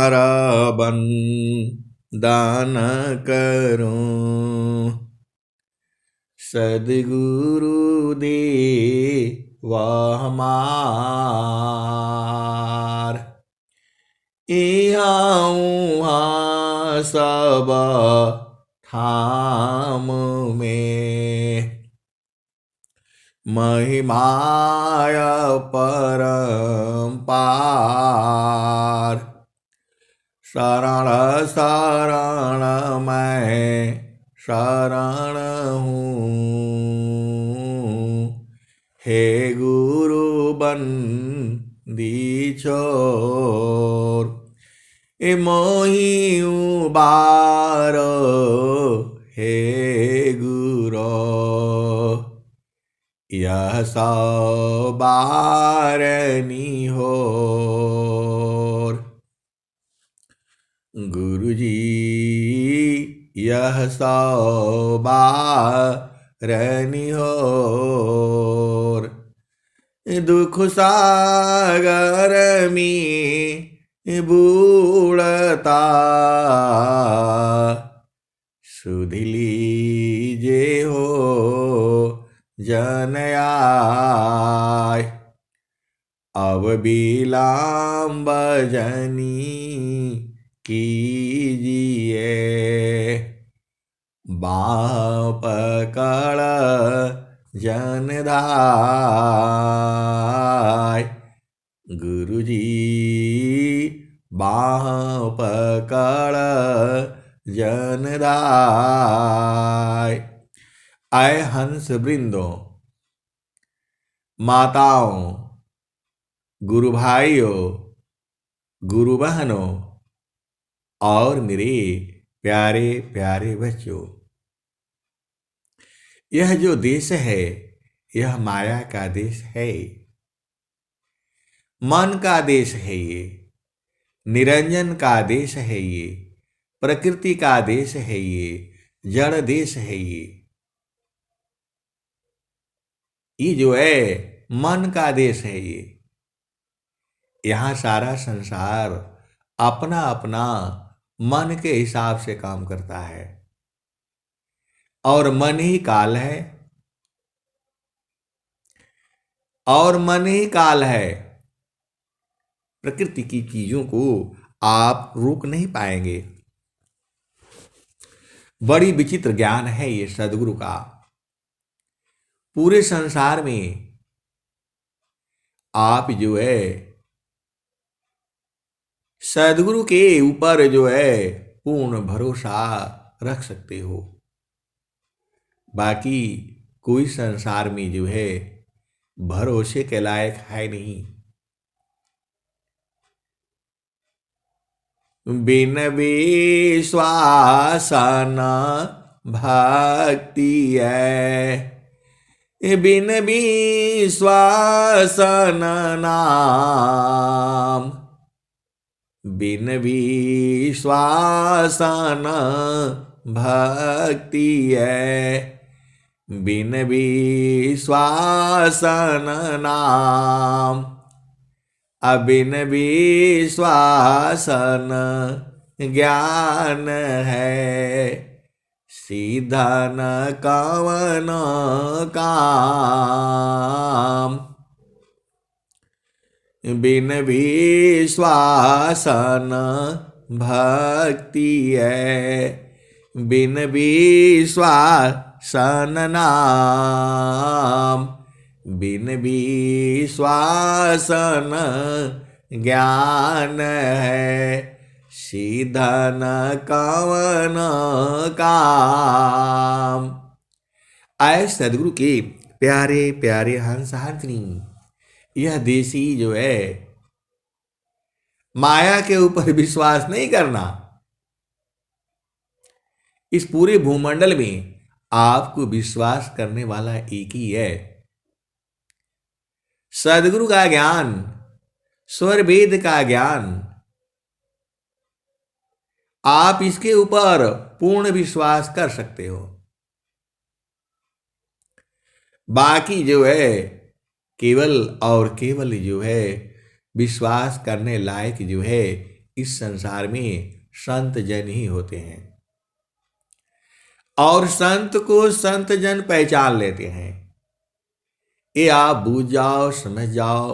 तुम्हारा बंदन करूं। सद्गुरु दे वह हमार, इहाँ उहाँ सब थाम में। महिमाय परम्पार, शरण शरण मैं शरण हूँ। हे गुरु बंदी छोर, ए मोहि उबारो हे गुरो। यह सौ बारनी होर, गुरुजी यह सौ बारनी होर। दुख सागर में बूढ़ता, सुध लीजे हो जन आय। अब विलंब जनी कीजिए, बाँह पकड़ जन धाय। गुरुजी बाँह पकड़ जन धाय। आए हंस वृंदों, माताओं, गुरु भाइयों, गुरु बहनों और मेरे प्यारे प्यारे बच्चों, यह जो देश है यह माया का देश है, मन का देश है, ये निरंजन का देश है, ये प्रकृति का देश है, ये जड़ देश है। ये जो है मन का देश है। ये यहाँ सारा संसार अपना अपना मन के हिसाब से काम करता है और मन ही काल है, और मन ही काल है। प्रकृति की चीजों को आप रोक नहीं पाएंगे। बड़ी विचित्र ज्ञान है ये सद्गुरु का। पूरे संसार में आप जो है सद्गुरु के ऊपर जो है पूर्ण भरोसा रख सकते हो। बाकी कोई संसार में जो है भरोसे के लायक है नहीं। बिन विश्वास न भक्ति है, बिन विश्वास न नाम। बिन विश्वास न भक्ति है, बिन विश्वास न नाम। अबिन विश्वास न ज्ञान है, सीधा न कवन काम। बिन विश्वास न भक्ति है, बिन विश्वास न नाम। बिन विश्वास न ज्ञान है, सीधा न कवन काम। आए सद्गुरु के प्यारे प्यारे हंस हंसनी, यह देसी जो है माया के ऊपर विश्वास नहीं करना। इस पूरे भूमंडल में आपको विश्वास करने वाला एक ही है, सद्गुरु का ज्ञान, स्वर वेद का ज्ञान। आप इसके ऊपर पूर्ण विश्वास कर सकते हो। बाकी जो है केवल और केवल जो है विश्वास करने लायक जो है इस संसार में संत जन ही होते हैं, और संत को संत जन पहचान लेते हैं। ये आप बूझ जाओ, समझ जाओ।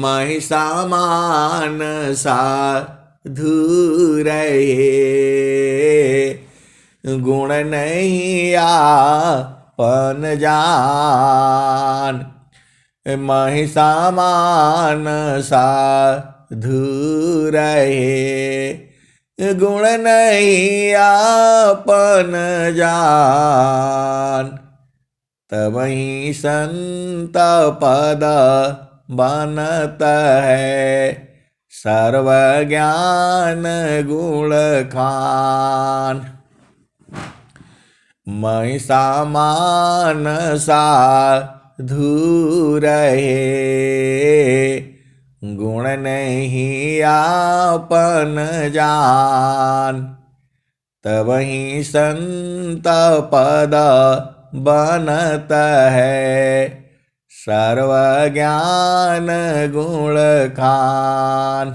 महिषामान साधु रहे, गुण नहीं आपन जान। महिषामान साधु रहे, गुण नहीं आपन जान। तबहि संत पद बनत है, सर्वज्ञान गुण खान। महिषामान साधु रहे, गुण नहीं आपन जान। तबहि संत पद बनत है, सर्वज्ञान गुण खान।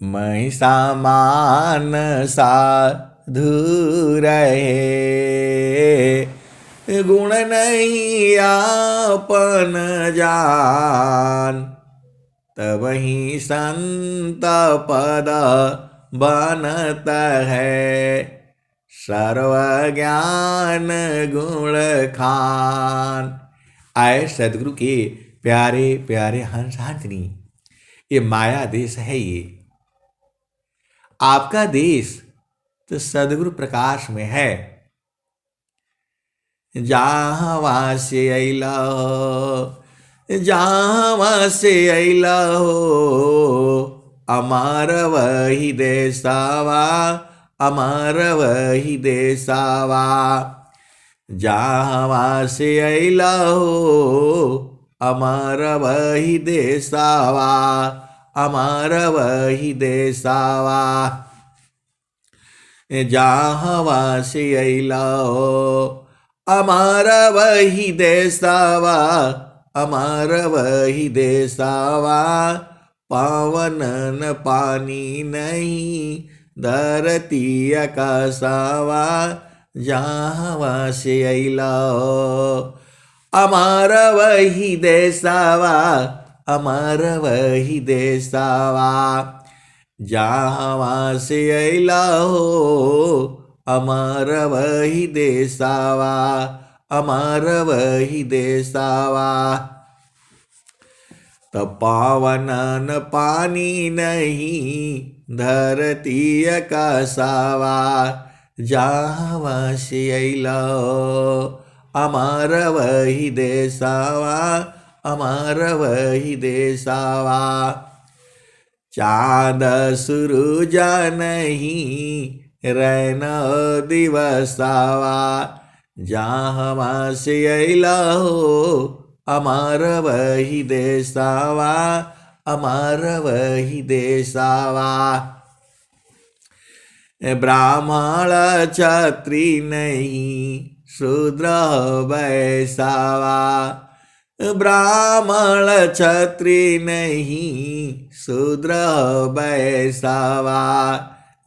महिषामान साधु रहे, गुण नहीं आपन जान। तबहि संत पद बनत है, सर्वज्ञान गुण खान। आए सदगुरु के प्यारे प्यारे हंस हाथनी, ये माया देश है। ये आपका देश तो सदगुरु प्रकाश में है। जहाँ से अइला हो, जहाँ से अइला हो, अमर वही देसावा, अमर वही देसावा। जहाँ से अइला हो, अमर वही देसावा, अमर वही देसावा। जहाँ से अइला हो, अमर वही देसावा, अमर वही देसावा। पावन न पानी नहीं, धरती आकाशावा। जहाँ से अइला हो, अमर वही देसावा, अमर वही देसावा। जहाँ से अइला हो, अमर वही देसावा, अमर वही देसावा। तब पावन न पानी नहीं, धरती आकाशावा। जहाँ से अइला हो, अमर वही देसावा, अमर वही देसावा। चाँद सूरज नहीं, रैन दिवसावा। जहाँ से अइला हो, अमर वही देसावा, अमर वही देसावा। ब्राह्मण क्षत्रिय नहीं, शूद्र वैसावा। ब्राह्मण क्षत्रिय नहीं, शूद्र वैसावा।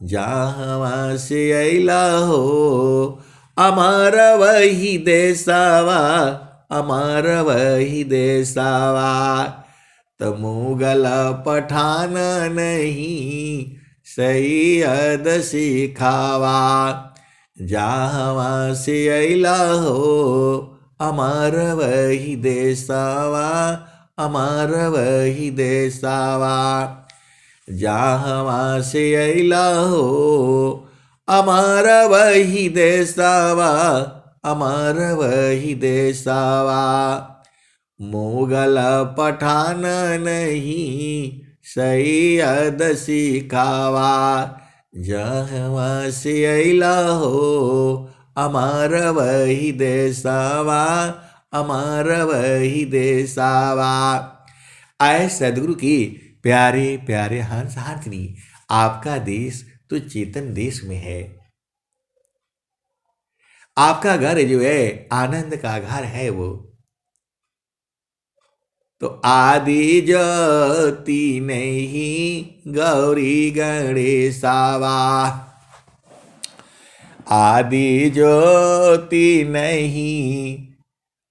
जहाँ से अइला हो, अमर वही देसावा, अमर वही देसावा। तो मुगल पठान नहीं, सैयद सिखावा। जहाँ से अइला हो, अमर वही देसावा, अमर वही देसावा। जहाँ से अइला हो, अमर वही देसावा, अमर वही देसावा। मुगल पठान नहीं, सैयद सिखावा। जहाँ से अइला हो, अमर वही देसावा, अमर वही देसावा। आए सदगुरु की प्यारे प्यारे हंस हाथनी, आपका देश तो चेतन देश में है। आपका घर जो है आनंद का घर है वो। तो आदि ज्योति नहीं गौरी गणेशावा, आदि ज्योति नहीं,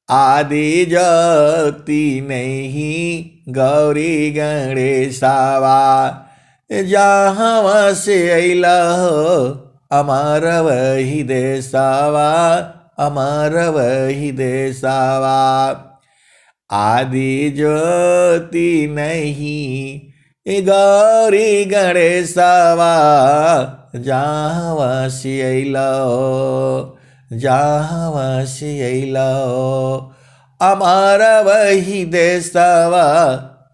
आदि ज्योति नहीं गौरी गणेशावा, जहाँ से अइला हो अमर वही देसावा, अमर वही देसावा। आदि ज्योति नहीं गौरी गणेशावा, जहाँ से अइला हो, जहाँ से अइला हो अमर वही देसावा,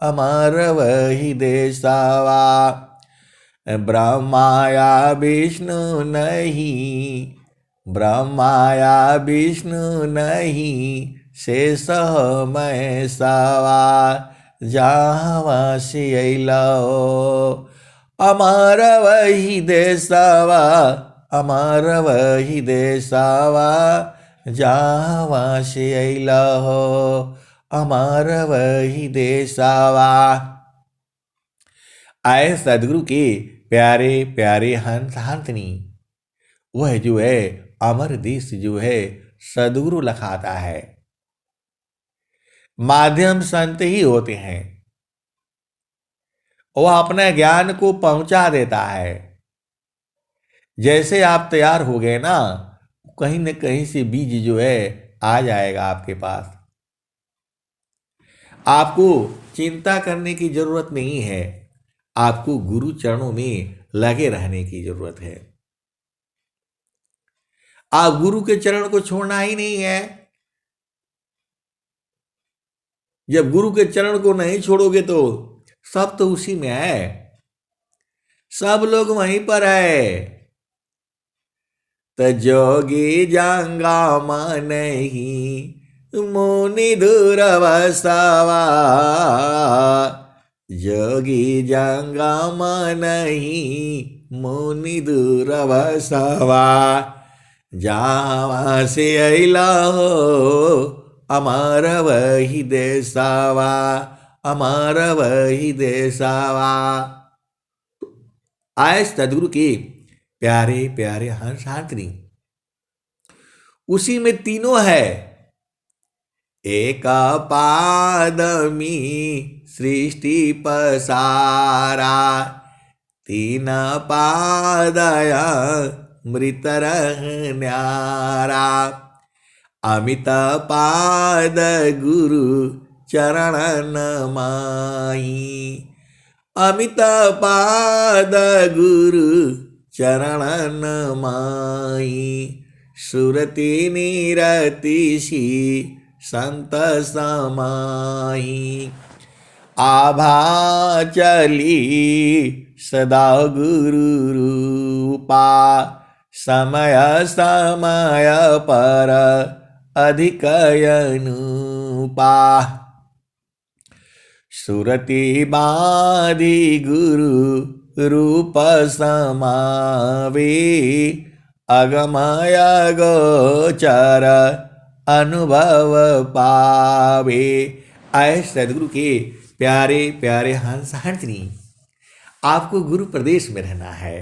अमर वही देसावा। ब्रह्माया विष्णु नहीं, ब्रह्माया विष्णु नहीं शेष महेशावा, जहाँ से अइला हो अमर वही देसावा, अमर वही देसावा, जहाँ से अइला हो अमर वही देसावा। आए सदगुरु के प्यारे प्यारे हंस हंसनी, वह जो है अमर देश जो है सदगुरु लखाता है। माध्यम संत ही होते हैं, वह अपने ज्ञान को पहुंचा देता है। जैसे आप तैयार हो गए ना, कहीं न कहीं से बीज जो है आ जाएगा आपके पास। आपको चिंता करने की जरूरत नहीं है, आपको गुरु चरणों में लगे रहने की जरूरत है। आप गुरु के चरण को छोड़ना ही नहीं है। जब गुरु के चरण को नहीं छोड़ोगे तो सब तो उसी में है, सब लोग वहीं पर है। त जोगी जांगा नहीं मुनि दूर बसावा, जोगी जांगा नहीं मुनि दूर बसावा, जहाँ से अइला हो अमर वही देसावा, अमर वही देसावा। आए सदगुरु के प्यारे प्यारे हंस हंसनी, उसी में तीनों है। एक पादमी सृष्टि पसारा, तीन पादया मृत न्यारा, अमित पाद गुरु चरण माही, अमित पाद गुरु चरण माही, सुरति निरतिशी संत समाही, आभा चली सदा गुरु रूपा, समय समय पर अधिक अनुपा, सुरति बाधी गुरु रूप समावे, अगमय गोचर अनुभव पावे। आए सदगुरु के प्यारे प्यारे हंस हंसनी, आपको गुरु प्रदेश में रहना है,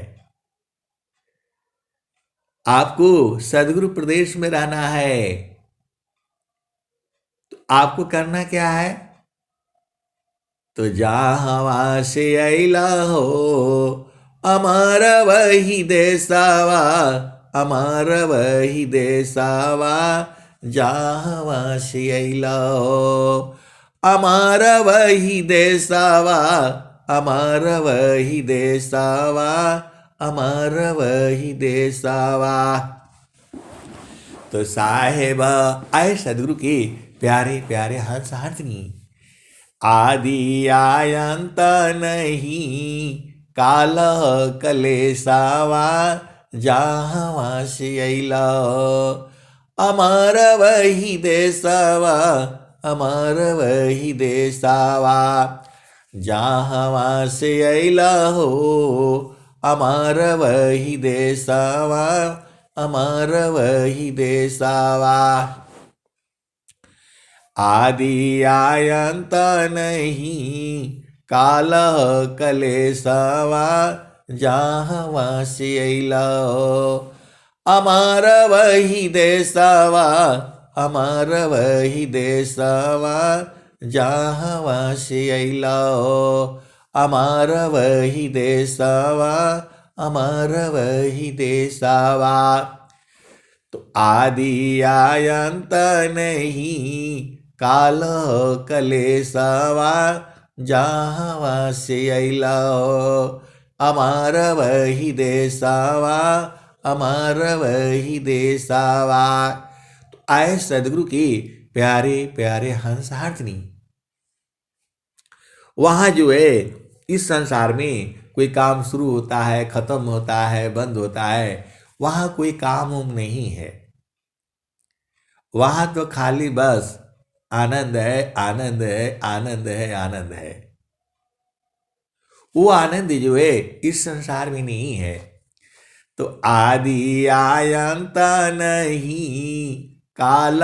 आपको सदगुरु प्रदेश में रहना है। तो आपको करना क्या है? तो जहाँ से अइला हो अमर वही देसावा, अमर वही देसावा, जहाँ से अइला हो अमर वही देसावा, अमर वही देसावा, अमर वही देसावा। तो साहेब आए सदगुरु के प्यारे प्यारे हंस हंसनी, आदि आयंत नहीं काल कलेसावा, जहाँ से अइला अमर वही देसावा, अमर वही देसावा, जहाँ से अइला हो अमर वही देसावा, अमर वही देसावा। आदि आयंत नहीं, काल कलेशवा जहाँ से अइला। अमर वही देशवा, अमर वही देशवा जहाँ से अइला। अमर वही देशवा, अमर वही देशवा। तो आदि आयंत नहीं, काल कलेशवा जहाँ से अइला। अमर वही देशवा, अमर वही देशवा। तो आए सदगुरु के प्यारे प्यारे हंसहारनी, वहां जो है इस संसार में कोई काम शुरू होता है, खत्म होता है, बंद होता है, वहां कोई काम उम नहीं है। वहां तो खाली बस आनंद है, आनंद है, आनंद है, आनंद है। वो आनंद जो है इस संसार में नहीं है। तो आदि आयंत नहीं, काल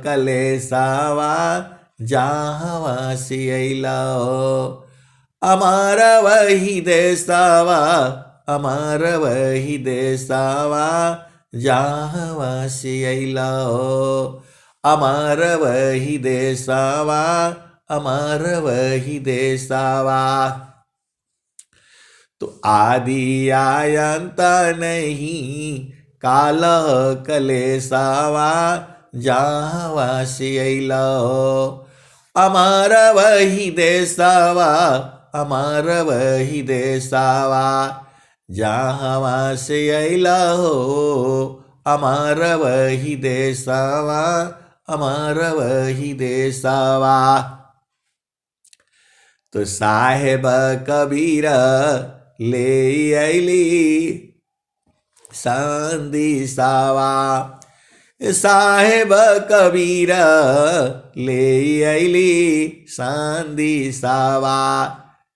कलेशवा जहाँ से अइला। अमर वही देशवा, अमर वही देशवा जहाँ से अइला। अमर वही देशवा, अमर वही देशवा। तो आदि आयंत नहीं, काल कलेशवा जहाँ से अइला। अमर वही देशवा, अमर वही देशवा जहाँ से अइला हो। अमर वही देशवा, अमर वही देशवा। तो साहेब कबीर ले अइली संदेशावा। साहेब कबीर ले अइली संदेशावा।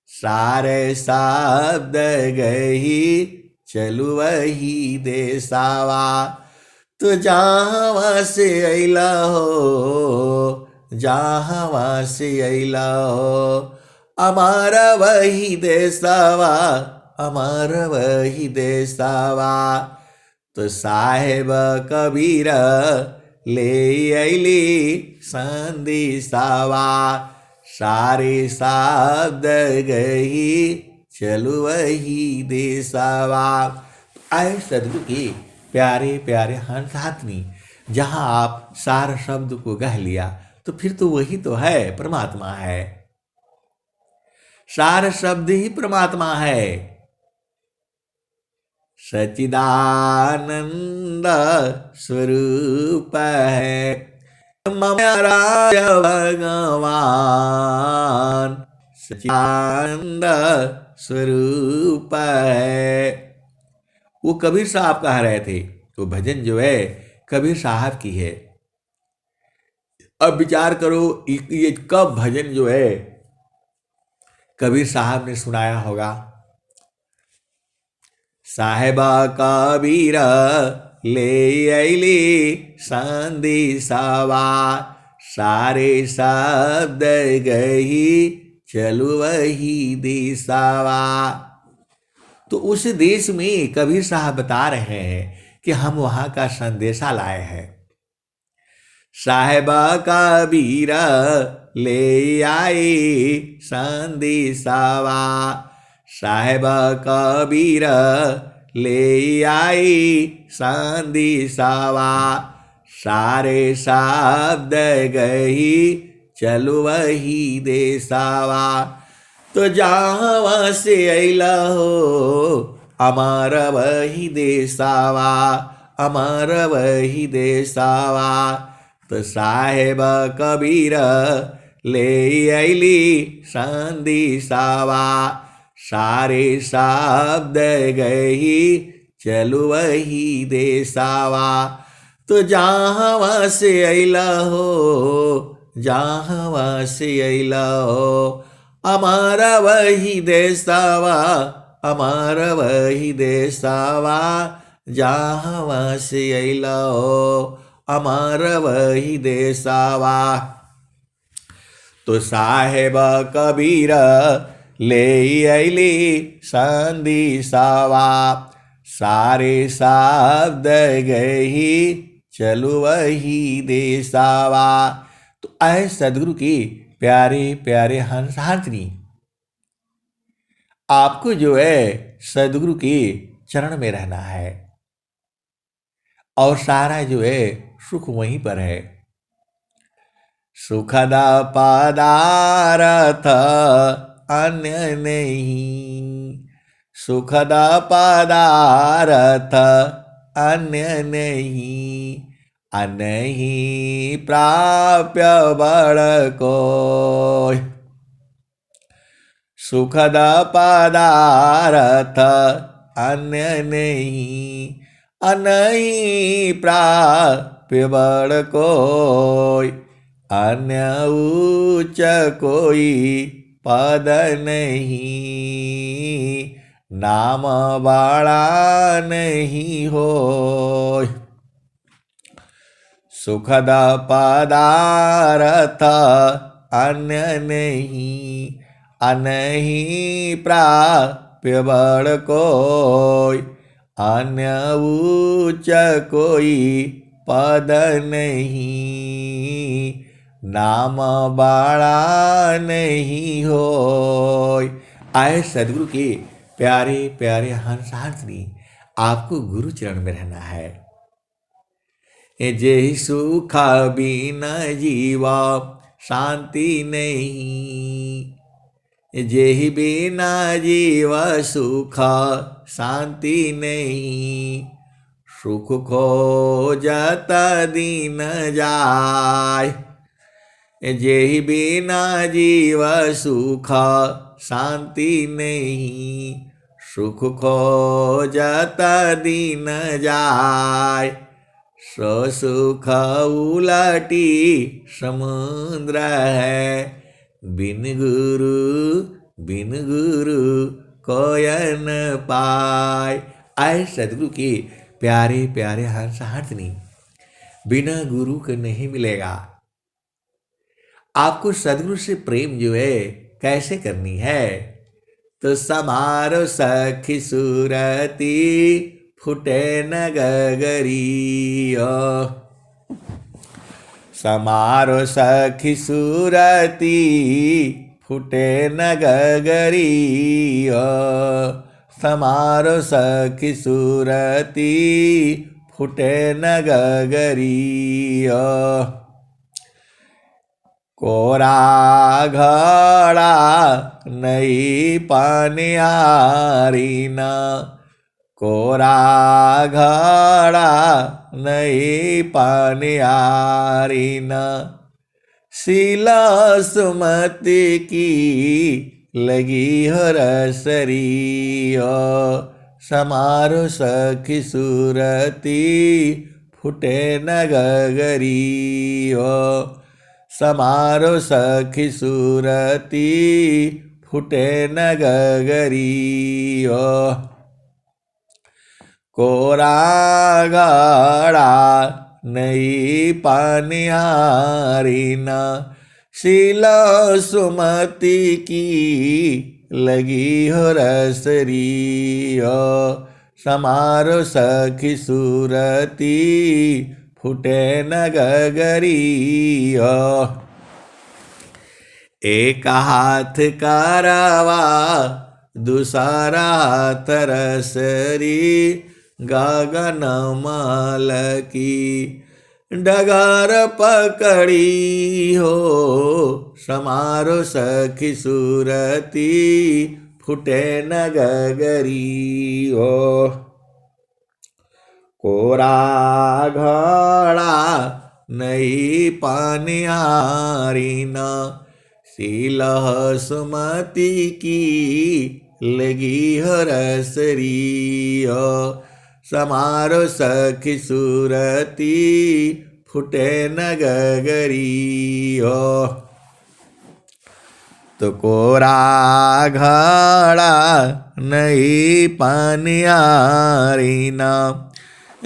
सारे शब्द गही चलु वही देसावा। तो जहाँ से अइला हो, जहाँ से अइला हो, हमारा वही देसावा, हमारा वही देसावा। तो साहेब कबीर ले अइली संदेशावा। सारे शब्द गही चलु वही देसावा। आए सदगुरु के प्यारे प्यारे हंसात्मी, जहाँ आप सार शब्द को गह लिया तो फिर तो वही तो है, परमात्मा है। सार शब्द ही परमात्मा है। सच्चिदानंद स्वरूप है हमारा भगवान। सच्चिदानंद स्वरूप है। वो कबीर साहब कह रहे थे, तो भजन जो है कबीर साहब की है। अब विचार करो ये कब भजन जो है कबीर साहब ने सुनाया होगा। साहेबा कबीर ले अइली संदेशावा। सारे शब्द गही चलु वही देसावा। तो उस देश में कबीर साहब बता रहे हैं कि हम वहां का संदेशा लाए हैं। साहेबा कबीर ले आए संदेशावा। साहेबा कबीर ले आए संदेशावा। सारे शब्द गही चलु वही देसावा। तो जहाँ से अइला हो, हमारा वही देसावा, हमारा वही देसावा। तो साहेब कबीर ले अइली संदेशावा। सारे शब्द गही चलु वही देसावा। तो जहाँ से अइला हो, जहाँ से अइला हो, हमारा वही देसावा, हमारा वही देसावा। जहाँ से अइला हो, हमारा वही देसावा। तो साहेब कबीर ले अली संदेशवा, सारे शब्द गही चलु वही देशवा। तो ऐ सदगुरु की प्यारे प्यारे हंसार्थिनी, आपको जो है सदगुरु के चरण में रहना है और सारा जो है सुख वहीं पर है। सुखद पदारथ अन्य नहीं, सुखद पदारथ अन्य नहीं, अनहि प्राप्य बड़ कोय। सुखद पदारथ अन्य नहीं, अनहि प्राप्य बड़ कोय। अन्य उच्च कोई पद नहीं, नाम बड़ा नहीं होय। सुखद पदारथ अन्य नहीं, अनहि प्राप्य बड़ कोय। अन्य उच्च कोई पद नहीं, नाम बड़ा नहीं होय। आए सदगुरु के प्यारे प्यारे हंसार्थिनी, आपको गुरु चरण में रहना है। जे सुख बिना जीवा शांति नहीं, जे बिना जीवा सुख शांति नहीं। सुख खोजत दिन जाय, जेहि बिना जीव सुख शांति नहीं। सुख खोजत दिन जाय, सो सुख उलटी समुद्र है। बिन गुरु कोय न पाय। आए सदगुरु के प्यारे प्यारे हंसार्थिनी, बिना गुरु के नहीं मिलेगा। आपको सदगुरु से प्रेम जो है कैसे करनी है? तो समारो सखी सूरती फुटे न गगरिया, समारो सखी सूरती फुटे न गगरिया। समारो सखी सूरती फुटे न गगरिया। कोरा घड़ा नहीं पानियारी ना, कोरा घड़ा नहीं पानियारी ना। शीला सुमति की लगी हो रसरिया। समारो सखी सूरती फुटे न गगरिया। समारो सखी सूरती फुटे न गगरिया। कोरा घड़ा नहीं पानियारी ना, शीला सुमति की लगी हो रसरिया। समारो सखी सूरती फुटे न गगरिया। एक हाथ कारवा दूसरा हाथ रसरी। गगन माल की डगर पकड़ी हो। समारो सखी सूरती फुटे न गगरी हो। कोरा घड़ा नहीं पानियारी ना, शीलह सुमति की लगी हो रसरिया। समारो सखी सूरती फुटे न गगरिया। तो कोरा घड़ा नहीं पानियारी ना,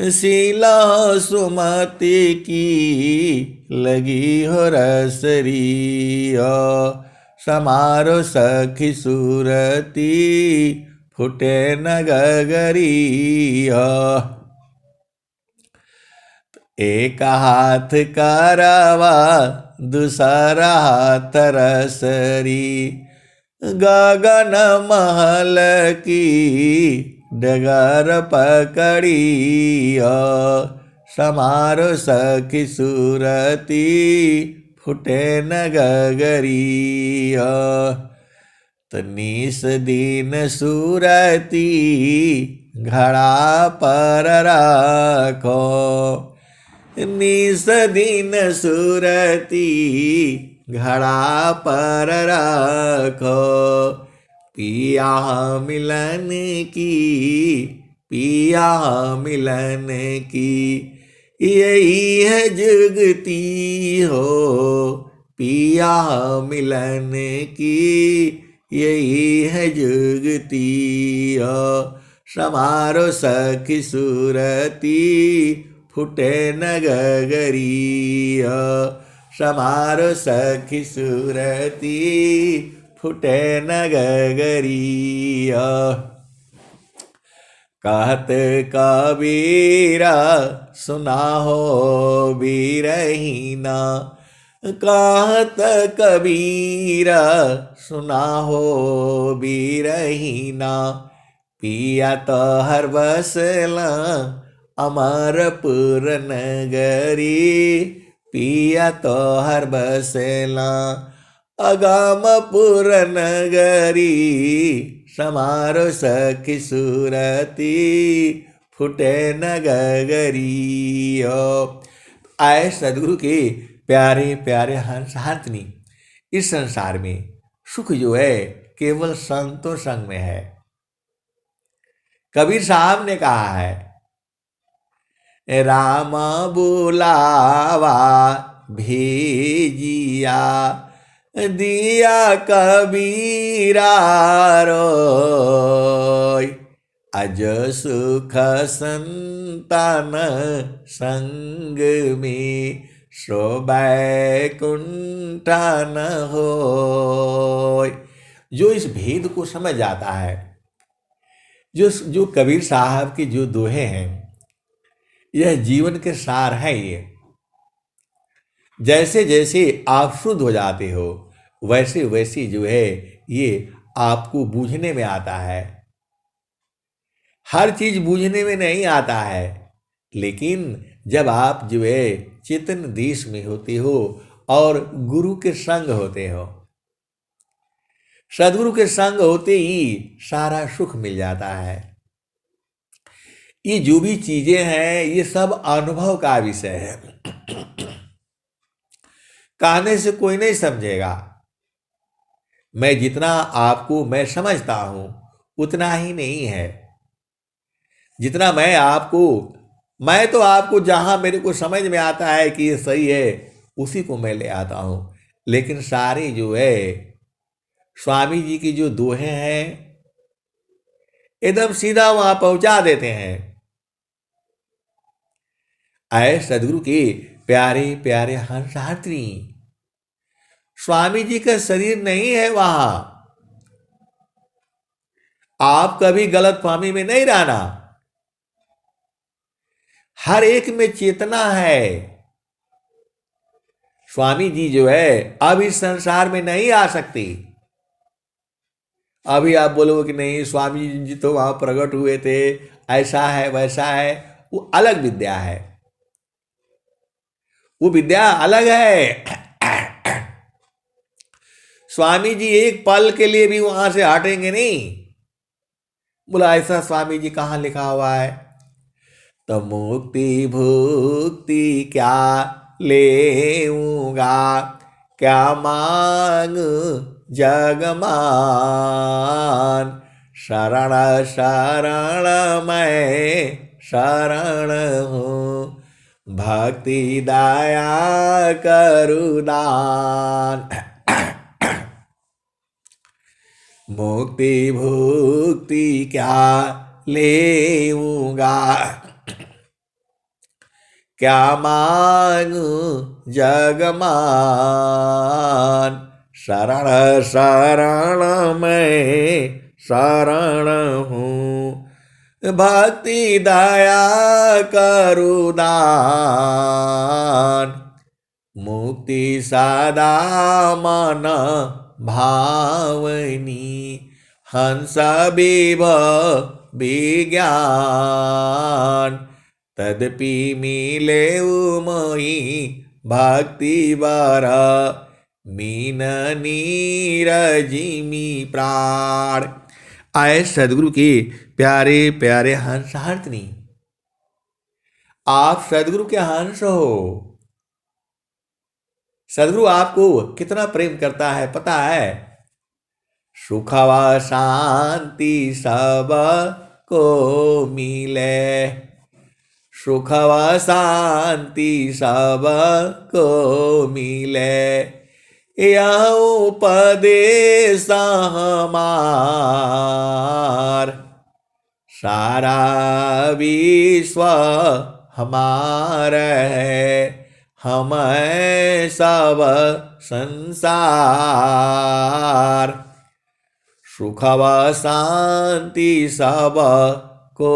शीला सुमति की लगी हो रसरी समारो सखी सूरती फुटे न गगरी एक हाथ करवा दूसरा हाथ रसरी गगन महल की डगर पकड़ी समारो सखी सूरती फुटे न गगरी तो निस दिन सूरती घड़ा पर रखो निस दिन सूरती घड़ा पर रखो पिया मिलन की पिया मिलन की यही है जुगती हो पिया मिलन की यही है जुगती हो समारो सखी सूरती फुटे न गगरी समारो सखी सूरती फुटे न गगरी कहत कबीरा सुना हो बीरहीना कहत कबीरा सुना हो बीरहीना पिया तो हर बसला अमरपुर नगरी पिया तो हर बसला अगामपुर नगरी समारो सखी सूरती फुटे न गगरी आए सदगुरु के प्यारे प्यारे हंस हाथनी इस संसार में सुख जो है केवल संतों संग में है। कबीर साहब ने कहा है राम बुलावा भेजिया दिया कबीरा रोय अज सुख संतान संग में शोभै कुंठन होय। जो इस भेद को समझ जाता है, जो कबीर साहब की जो दोहे हैं, यह जीवन के सार है। ये जैसे जैसे आप शुद्ध हो जाते हो वैसे वैसे जो है ये आपको बूझने में आता है। हर चीज बूझने में नहीं आता है, लेकिन जब आप जो है चेतन देश में होते हो और गुरु के संग होते हो, सदगुरु के संग होते ही सारा सुख मिल जाता है। ये जो भी चीजें हैं ये सब अनुभव का विषय है। कहने से कोई नहीं समझेगा। मैं जितना आपको मैं समझता हूं उतना ही नहीं है। जितना मैं तो आपको जहां मेरे को समझ में आता है कि ये सही है उसी को मैं ले आता हूं। लेकिन सारे जो है स्वामी जी की जो दोहे हैं एकदम सीधा वहां पहुंचा देते हैं। आए सदगुरु के प्यारे प्यारे हंसात्री, स्वामी जी का शरीर नहीं है वहां। आप कभी गलत फहमी में नहीं रहना। हर एक में चेतना है। स्वामी जी जो है अब इस संसार में नहीं आ सकती। अभी आप बोलोगे कि नहीं स्वामी जी तो वहां प्रकट हुए थे, ऐसा है वैसा है, वो अलग विद्या है। वो विद्या अलग है। स्वामी जी एक पल के लिए भी वहां से हटेंगे नहीं। बोला ऐसा स्वामी जी कहां लिखा हुआ है? तो मुक्ति भुक्ति क्या लेऊंगा, क्या मांग जगमान, शरण शरण मैं शरण हूँ, भक्ति दया करुदान। मुक्ति भुक्ति क्या लेऊंगा, क्या मांगू जगमान। शरण शरण मैं शरण हूँ, भक्ति दया करुदान। मुक्ति सदा मन भावनी, हंस विभ विज्ञान। तदपि मिले मोहि भक्ति बर, मीन नीरजिमी प्राण। आए सदगुरु के प्यारे प्यारे हंस हर्तनी, आप सदगुरु के हंस हो। सदगुरु आपको कितना प्रेम करता है पता है। सुख व शांति सब को मिले, सुख व शांति सब को मिले। यह उपदेश हमार, सारा विश्व हमारा है, हम सब संसार। सुख व शांति सब को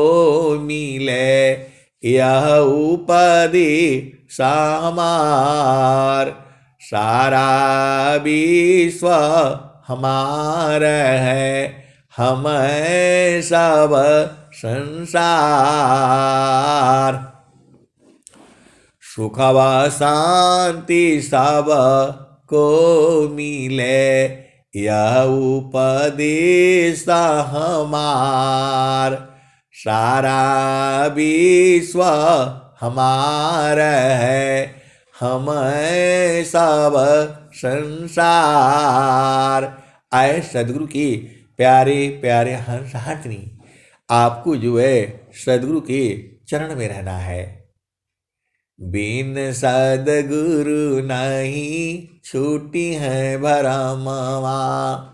मिले, यह उपदेश हमार। सारा विश्व हमारा है, हम सब संसार। सुख व शांति सब को मिले, यह उपदेश हमार। सारा विश्व हमारा है, हम सब संसार। आए सदगुरु की प्यारे प्यारे हंस हर्तनी, आपको जो है सदगुरु के चरण में रहना है। बिन सदगुरु नहीं छूटी है भरमवा,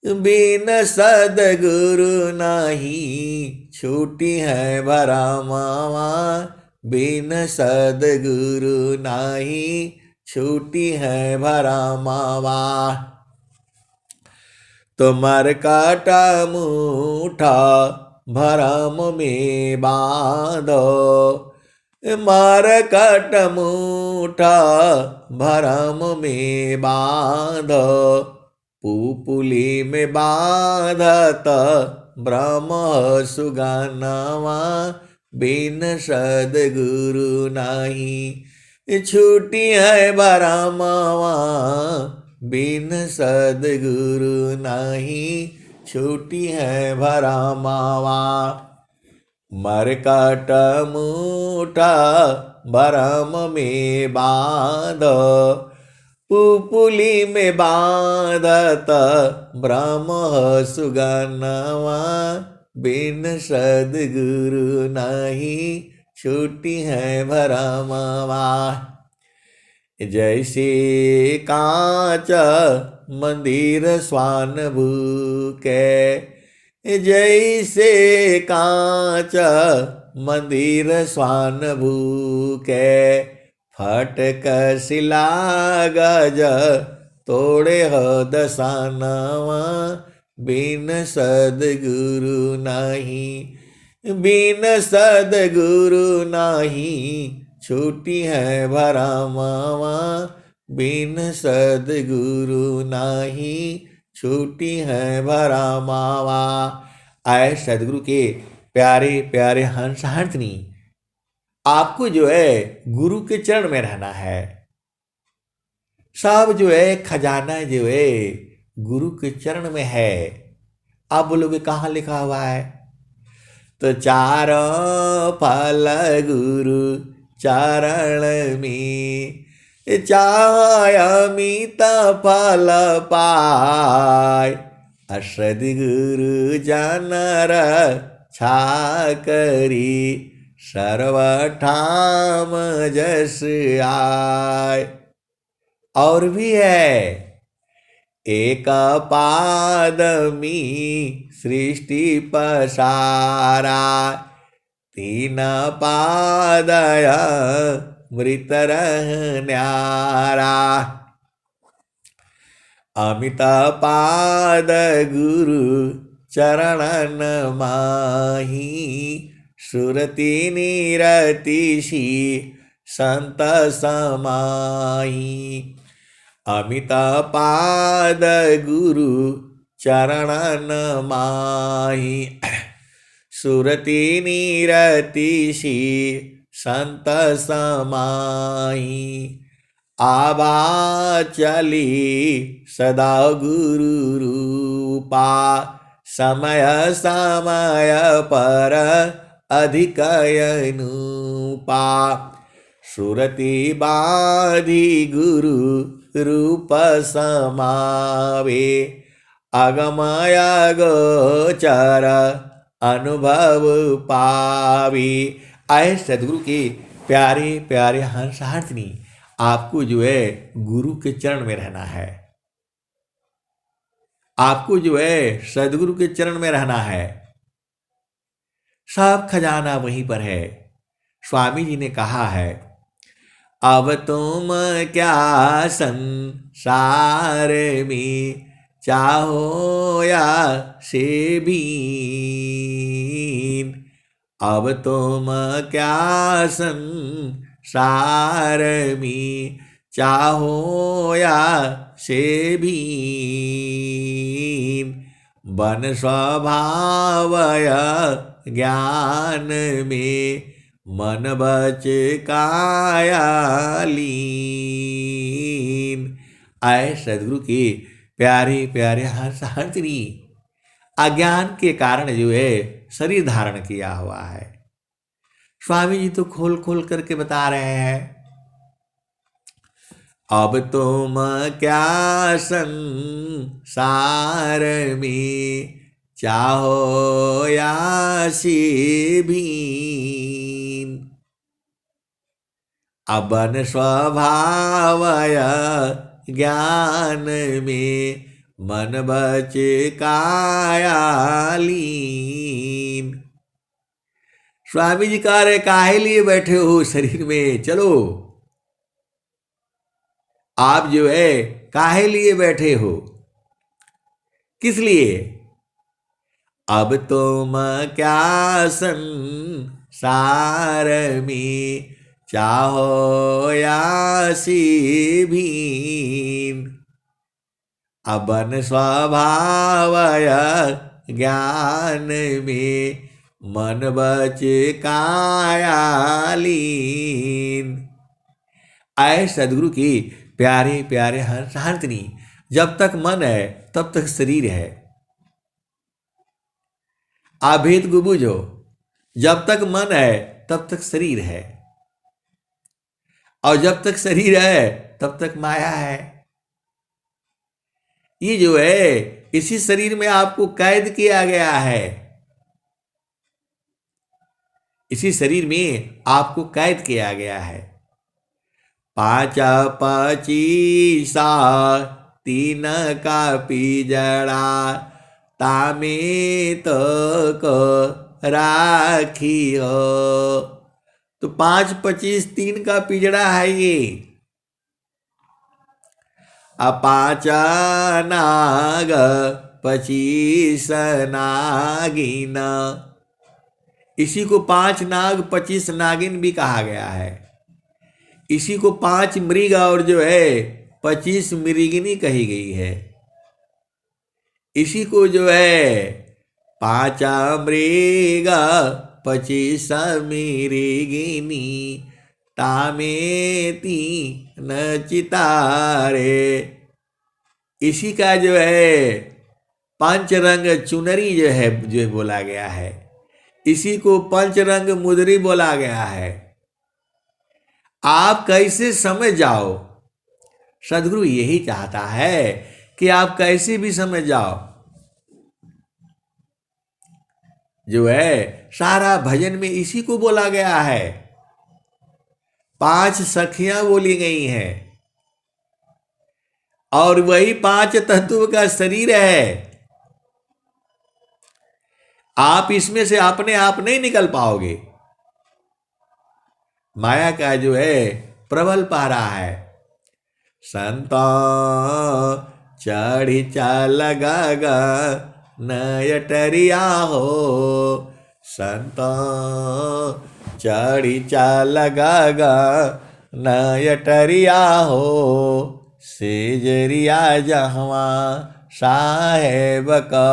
बिन सदगुरु नहीं छूटी है भरमवा। बिन सदगुरु नहीं छूटी है भरमवा। तुमर काटा मुठा भरम में बांधो, मार कट मुठा भरम में बांधो। पुपुली में बांधत ब्रह्म सुगनवा, बिन सदगुरु नहीं छूटी है भरमवा। बिन सदगुरु नहीं छूटी है भरमवा। मरकट मुठा भरम में बांधो, पुपुली में बांधत ब्रह्म सुगनवा। बिन सदगुरु नहीं छूटी है भरमवा। जैसे कांच मंदिर स्वान भूके, जैसे कांच मंदिर स्वान भूके। फटक शिला गज तोड़े हो दसानवा, बिन सदगुरु नहीं, बिन सदगुरु नहीं छूटी है भरमवा। बिन सदगुरु नहीं छूटी है भरमवा। आए सदगुरु के प्यारे प्यारे हंस हर्तनी, आपको जो है गुरु के चरण में रहना है। सब जो है खजाना जो है गुरु के चरण में है। आप बोलोगे कहाँ लिखा हुआ है? तो चारों फल गुरु चरण में, चाहे अमित फल पाय। सद्गुरु जनर छाकरी, सर्वठाम जस आय। और भी है, एक पादमी सृष्टि पसारा, तीन पादय मृत न्यारा। अमित पाद गुरु चरणन माही, सुरति निरतिशी संत समाही। अमित पाद गुरु चरणन माही, सुरति निरतिशी संत समाही। आभा चली सदा गुरु रूपा, समय समय पर अधिक अनुपा। सुरति बाधी गुरु रूप समावे, अगमय गोचर अनुभव पावी। आए सदगुरु के प्यारे प्यारे हंसहारनी, आपको जो है गुरु के चरण में रहना है। आपको जो है सदगुरु के चरण में रहना है। सब खजाना वहीं पर है। स्वामी जी ने कहा है, अब तुम क्या संसार में चाहो या से भीन। अब तुम क्या संसार में चाहो या से भीन। बन स्वभावय ज्ञान में मन बच काया लीन। आए सदगुरु के प्यारे प्यारे हंसहारनी, अज्ञान के कारण जो है शरीर धारण किया हुआ है। स्वामी जी तो खोल खोल करके बता रहे हैं, अब तुम क्या संसार में चाहो या से भीन। अबन स्वभावय ज्ञान में मन बच काया लीन। स्वामी जी कह रहे, काहे लिए बैठे हो शरीर में, चलो। आप जो है काहे लिए बैठे हो, किस लिए। अब तुम क्या संसार में चाहो या से भीन। अबन स्वभावय ज्ञान में मन बच काया लीन। आए सदगुरु की प्यारे प्यारे हंसहारनी, जब तक मन है तब तक शरीर है। आप भेद को बूझो, जब तक मन है तब तक शरीर है, और जब तक शरीर है तब तक माया है। ये जो है इसी शरीर में आपको कैद किया गया है। इसी शरीर में आपको कैद किया गया है। 5 25 तीन का पिजड़ा, तामे तो को राखी हो। तो 5 25 3 का पिजड़ा है ये। 5 नाग 25 नागिन, इसी को 5 नाग 25 नागिन भी कहा गया है। इसी को 5 मृग और जो है 25 मृगिनी कही गई है। इसी को जो है 5 मृग 25 मृगिनी, तामे तीन चितारे। इसी का जो है 5 रंग चुनरी जो है बोला गया है। इसी को 5 रंग मुदरी बोला गया है। आप कैसे समझ जाओ, सदगुरु यही चाहता है कि आप कैसे भी समझ जाओ। जो है सारा भजन में इसी को बोला गया है। 5 सखियां बोली गई हैं, और वही 5 तत्व का शरीर है। आप इसमें से अपने आप नहीं निकल पाओगे। माया का जो है प्रबल पहरा है। संतो चढ़ी चाल गागा नयटरिया हो, संतो चढ़ी चाल गागा नयटरिया हो, सेजरिया जहवा साहेब का।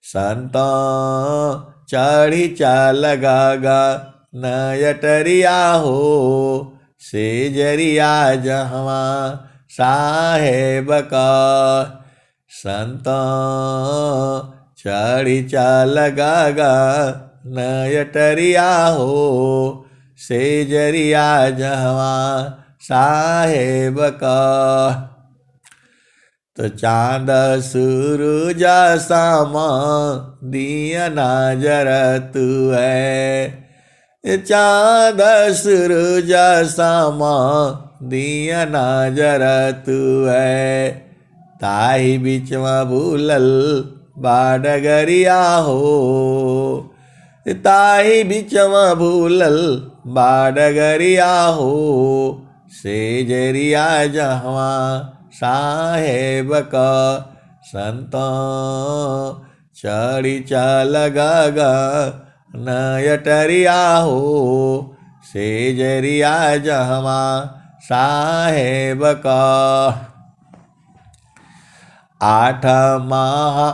संतो चढ़ी चाल गागा नयटरिया हो, सेजरिया जहवा साहेब का। संतो चढ़ी चाल गागा नयटरिया हो, सेजरिया जहवा साहेब का। तो चांद सूरज सामा दिया नजरत है, चांद सूरज सामा दिया नजरत है, ताही बीच में भूलल बाडगरिया हो, ताही बीच में भूलल बाडगरिया हो, सेजरिया जहवा साहेब का। संतो चढ़ी चाल गागा नयटरिया हो, सेजरिया जहवा साहेब का। आठ माह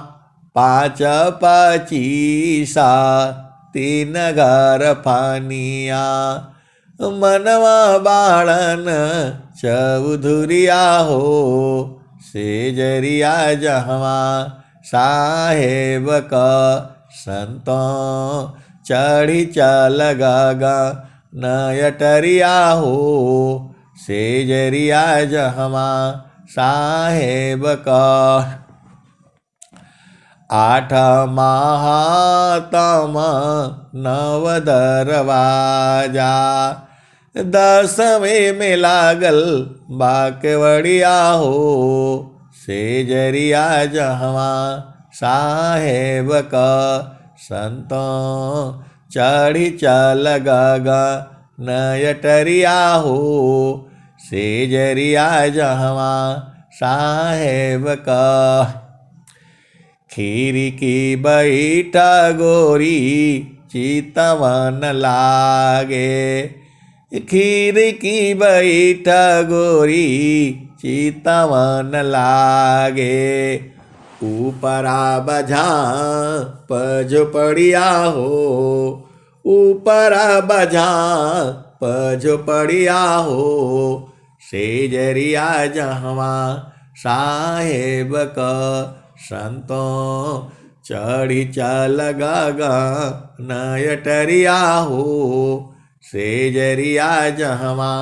पाँच पचीसा तीन घर फानिया, मनवा बाड़न चौधुरिया हो, सेजरिया जहवा साहेब का। संतो चढ़ी चाल गागा नयटरिया हो, सेजरिया जहवा साहेब का। आठ महातम नव दरवाजा, दसवें में लागल बाकवड़िया हो, सेजरिया जहवा साहेब का। संतो चढ़ी चाल गागा नयटरिया हो, सेजरिया जहवा साहेब का। खीर की बैठा गोरी चितवन लागे, खीर की बैठा गोरी चितवन लागे, ऊपरा बझा पझोपड़िया हो, ऊपरा बझा पझोपड़िया हो, सेजरिया जहवा साहेब का। संतो चढ़ी चाल गागा नयटरिया हो, सेजरिया जहवा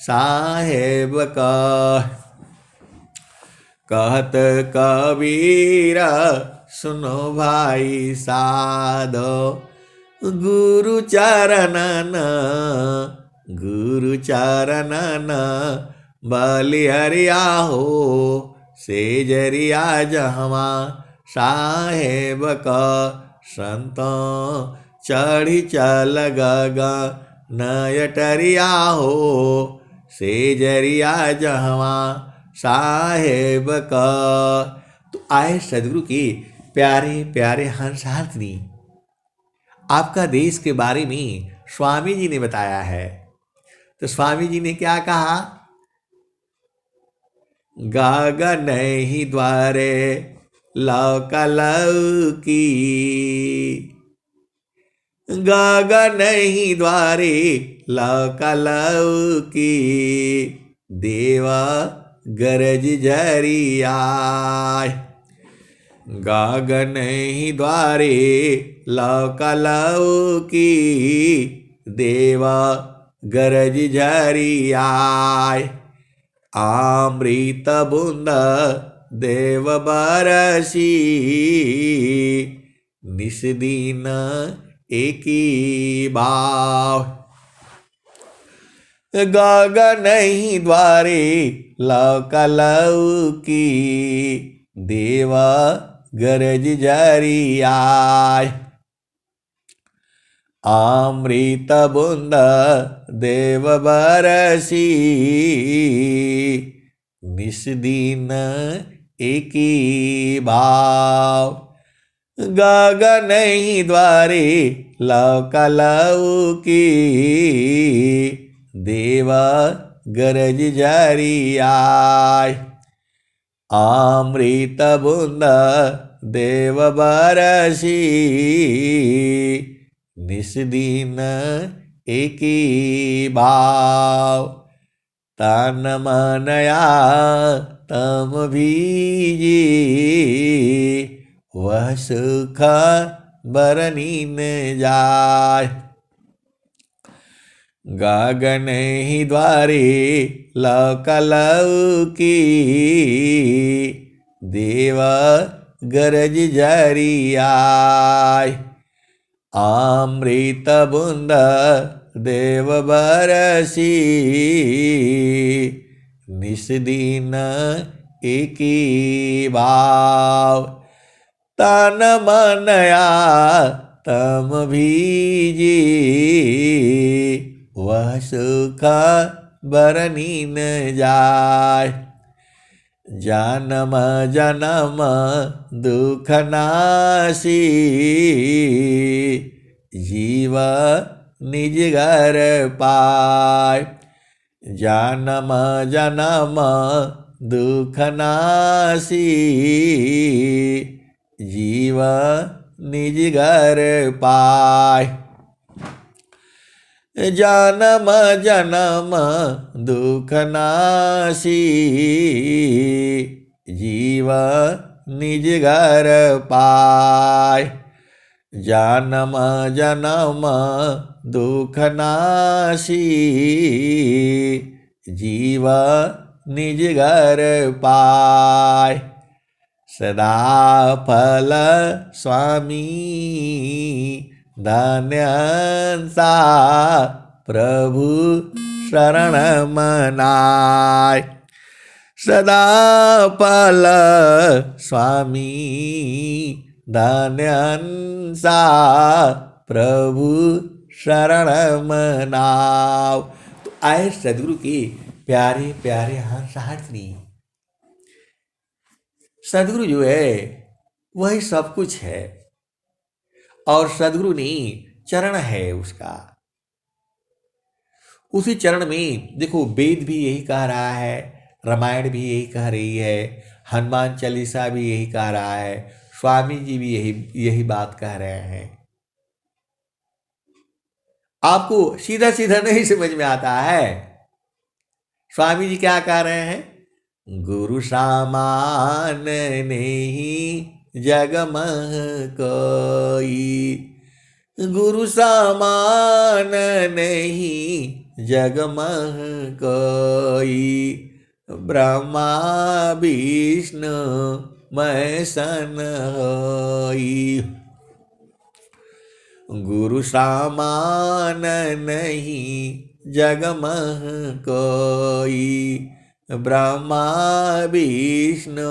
साहेब का। कहत कबीरा सुनो भाई साधो, गुरु चरणन गुरु चरणन बलिहरिया हो, सेजरिया जहवा साहेब का। संतो चढ़ी चाल गागा नयटरिया हो, सेजरिया जहवा साहेब का। तो आए सदगुरु की प्यारे प्यारे हंसहारनी, आपका देश के बारे में स्वामी जी ने बताया है। तो स्वामी जी ने क्या कहा? गागा नहीं द्वारे लौका लौकी, गागा नहीं द्वारे लौका लौकी, देवा गरज झरिया। गागा नहीं द्वारे लौका लौकी, देवा गरज झरिया। अमृत बूंद देव बरसी, निस दिन एकी भाव। गागा नहीं द्वारे लौका लौकी, देवा गरज झरिया। अमृत बूंद देव बरसी, निस दिन एकी भाव। गगन ही द्वारे लौकलऊ की, देव गरज जरी आय। अमृत बूंद देव बरसी, निस दिन एकी भाव। तन मनया तम भीजी, वह सुख बरनी न जाय। गगन ही द्वारे लौकलऊ की, देव गरज जरी आय। अमृत बूंद देव बरसी, निस दिन एकी भाव। तन मनया तम भीजी, वह सुख बरनी न जाय। जन्म जन्म दुख नासी, जीव निज घर पाय। जन्म जन्म दुख नासी, जीव निज घर पाय। जन्म जन्म दुख नासी, जीव निज घर पाय। जन्म जन्म दुख नासी, जीव निज घर पाय। सदा फल स्वामी धन्यंसा, प्रभु शरण मनाय। सदा फल स्वामी धन्यंसा, प्रभु शरण मनाव। तो आए सदगुरु के प्यारे प्यारे हंसहारनी। सदगुरु जो है वही सब कुछ है, और सदगुरु नहीं चरण है उसका। उसी चरण में देखो, वेद भी यही कह रहा है, रामायण भी यही कह रही है, हनुमान चालीसा भी यही कह रहा है, स्वामी जी भी यही बात कह रहे हैं। आपको सीधा सीधा नहीं समझ में आता है। स्वामी जी क्या कह रहे हैं? गुरु सामान नहीं जग मह कोई, गुरु सामान नहीं जग मह कोई। ब्रह्मा विष्णु महेशन होई, गुरु सामान नहीं जग मह कोई। ब्रह्मा विष्णु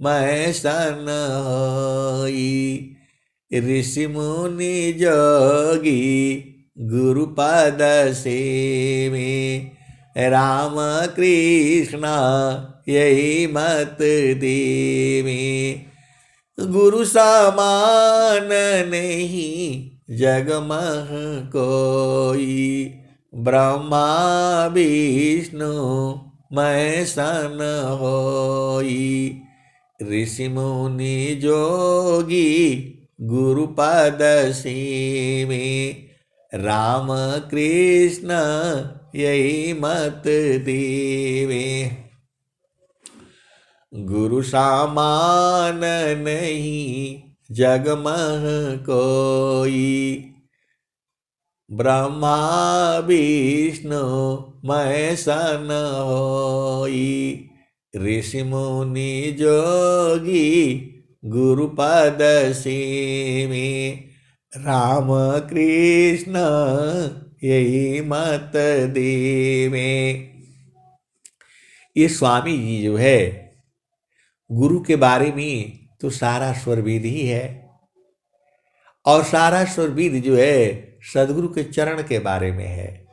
महेशन होई। ऋषि मुनि जोगी गुरुपद सेवे, राम कृष्ण यही मत देवे। गुरु समान नहीं जग मह कोई, ब्रह्मा विष्णु महेशन होई। ऋषि मुनि जोगी गुरुपद सेवे, राम कृष्ण यही मत देवे। गुरु समान नहीं जग मह कोई, ब्रह्मा विष्णु महेशन होई। ऋषि मुनि जोगी गुरुपद सेवे, राम कृष्ण यही मत देवे। ये स्वामी जी जो है, गुरु के बारे में तो सारा स्वरवेद ही है, और सारा स्वरविद जो है सदगुरु के चरण के बारे में है।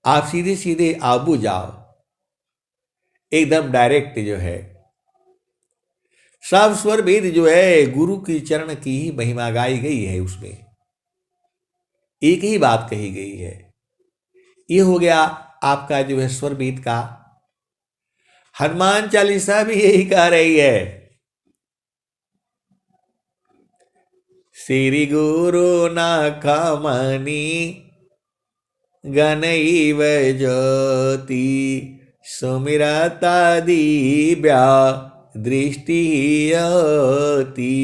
आप सीधे सीधे आबू जाओ, एकदम डायरेक्ट जो है सब स्वर वेद जो है गुरु की चरण की ही महिमा गाई गई है। उसमें एक ही बात कही गई है। ये हो गया आपका जो है स्वर वेद का। हनुमान चालीसा भी यही कह रही है, श्री गुरु न खमनी गणैव ज्योति सुमिरता दिव्या दृष्टि यति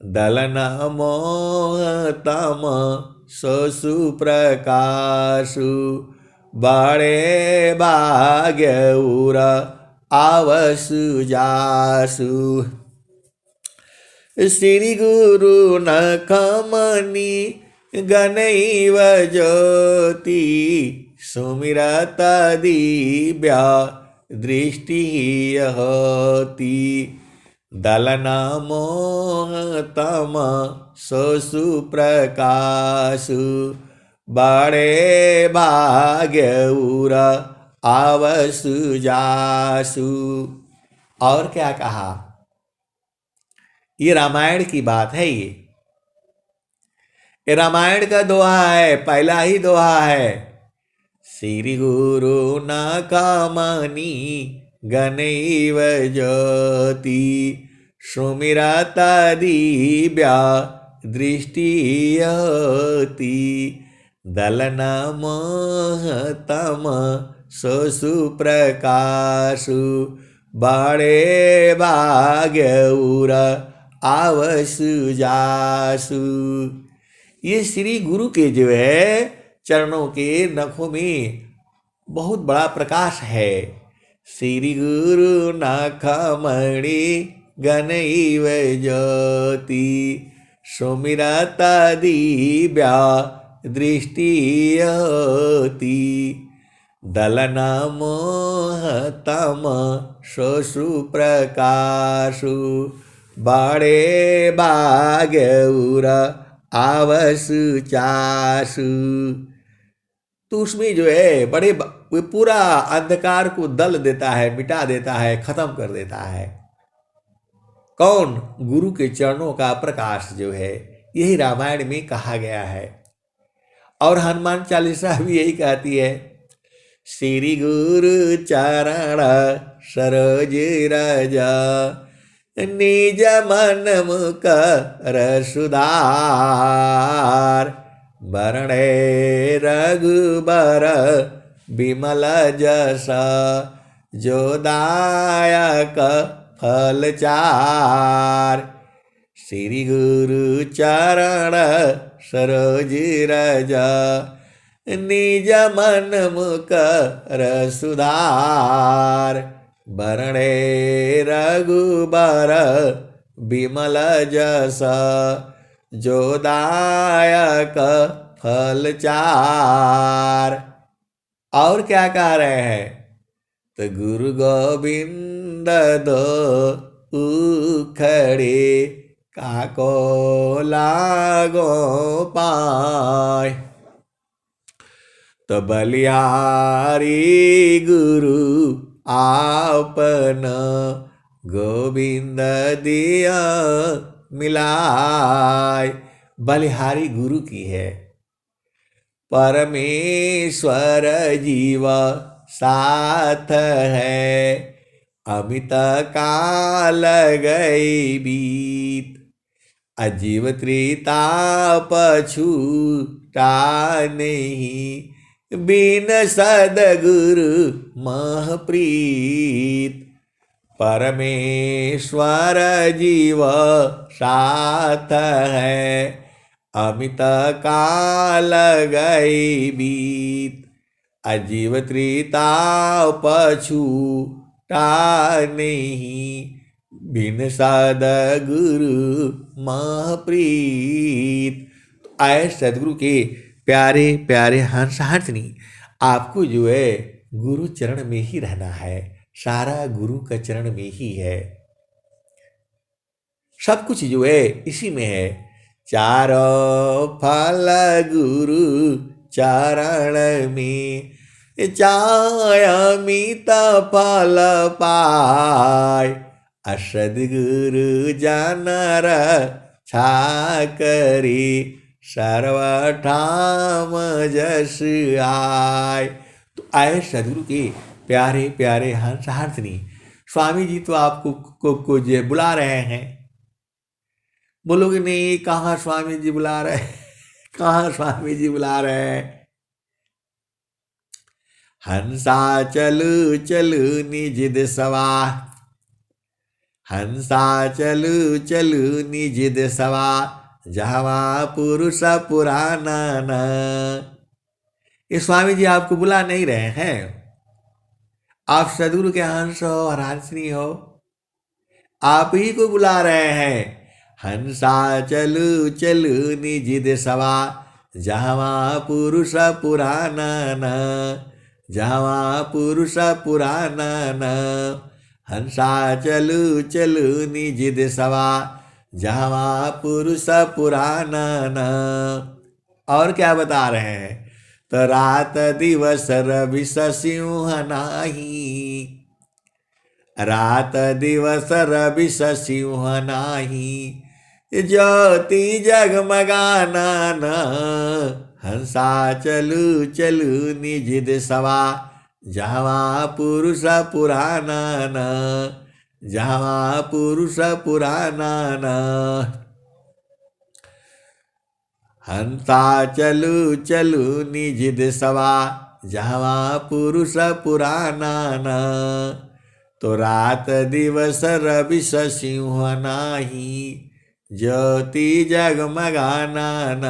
दलन मोहतम ससु प्रकाशु बड़े भाग्य उर आवसु जासु। श्री गुरु न खमनी गणैव ज्योति सुमिरता दिव्या दृष्टि यति दलन मोहतम ससु प्रकाशु बड़े भाग्य उर आवसु जासु। और क्या कहा, ये रामायण की बात है। ये रामायण का दोहा है, पहला ही दोहा है। श्री गुरु न खमनी गणैव ज्योति सुमिरता दिव्या दृष्टि यति दलन मोहतम ससु प्रकाशु बड़े भाग्य उर आवसु जासु। ये श्री गुरु के जो है चरणों के नखों में बहुत बड़ा प्रकाश है। श्री गुरु नखमणि गणैव ज्योति सुमिरता दिव्या दृष्टि यति दलन मोहतम ससु प्रकाशु बड़े भाग्य उर आवसु चासु। तो उसमें जो है बड़े पूरा अंधकार को दल देता है, मिटा देता है, खत्म कर देता है। कौन? गुरु के चरणों का प्रकाश जो है, यही रामायण में कहा गया है। और हनुमान चालीसा भी यही कहती है, श्री गुरु चरण सरोज रज निज मन मुकर सुधार बरणे रघुबर बिमल जस जो दायक फल चार। श्री गुरु चरण सरोज रज निज मन मुकर सुधार बरणे रघुबर बिमल जस जो दायक फल चार। और क्या कह रहे हैं? तो गुरु गोविंद दो उखड़े काको लागो पाय तो बलिहारी गुरु आपन गोविंद दिया मिलाय। बलिहारी गुरु की है, परमेश्वर जीव साथ है अमित काल गई बीत अजीव त्रिताप छूटा नहीं बिन सदगुरु महप्रीत। परमेश्वर जीव साथ है अमित काल गई बीत अजीव त्रिताप छूटा नहीं बिन सदगुरु महप्रीत। तो आए सदगुरु के प्यारे प्यारे हंस हंसनी, आपको जो है गुरु चरण में ही रहना है, सारा गुरु का चरण में ही है, सब कुछ जो है इसी में है। चारों फल गुरु चरण में, चाय अमित फल पाय, सद्गुरु जनर छाकरी सर्वठाम जस आय। तो आए सदगुरु के प्यारे प्यारे हंसहारनी, स्वामी जी तो आपको को बुला रहे हैं। बोलोगे नहीं, कहाँ स्वामी जी बुला रहे हैं, कहाँ स्वामी जी बुला रहे हैं। हंसा चलू चलू निज दसवा, हंसा चलू चलू निज दसवा, जहवा पुरुष पुराना न। ये स्वामी जी आपको बुला नहीं रहे हैं, आप सदगुरु के हंस हो और हंसनी हो, आप ही को बुला रहे हैं। हंसा चलू चलू निज दसवा, जहवा पुरुष पुराना न, जहवा पुरुष पुराना न। हंसा चलू चलू निज दसवा, जहवा पुरुष पुराना न। और क्या बता रहे हैं, तो रात दिवस रवि सिंह नाही, रात दिवस रवि सिंह नाही, ज्योति जगमगाना न। हंसा चलू चलू निज दसवा, जहवा पुरुष पुराना न, जहवा पुरुष पुराना न। हंसा चलू चलू निज दसवा, जहवा पुरुष पुराना न। तो रात दिवस रवि सिंह नाही, ज्योति जगमगाना न।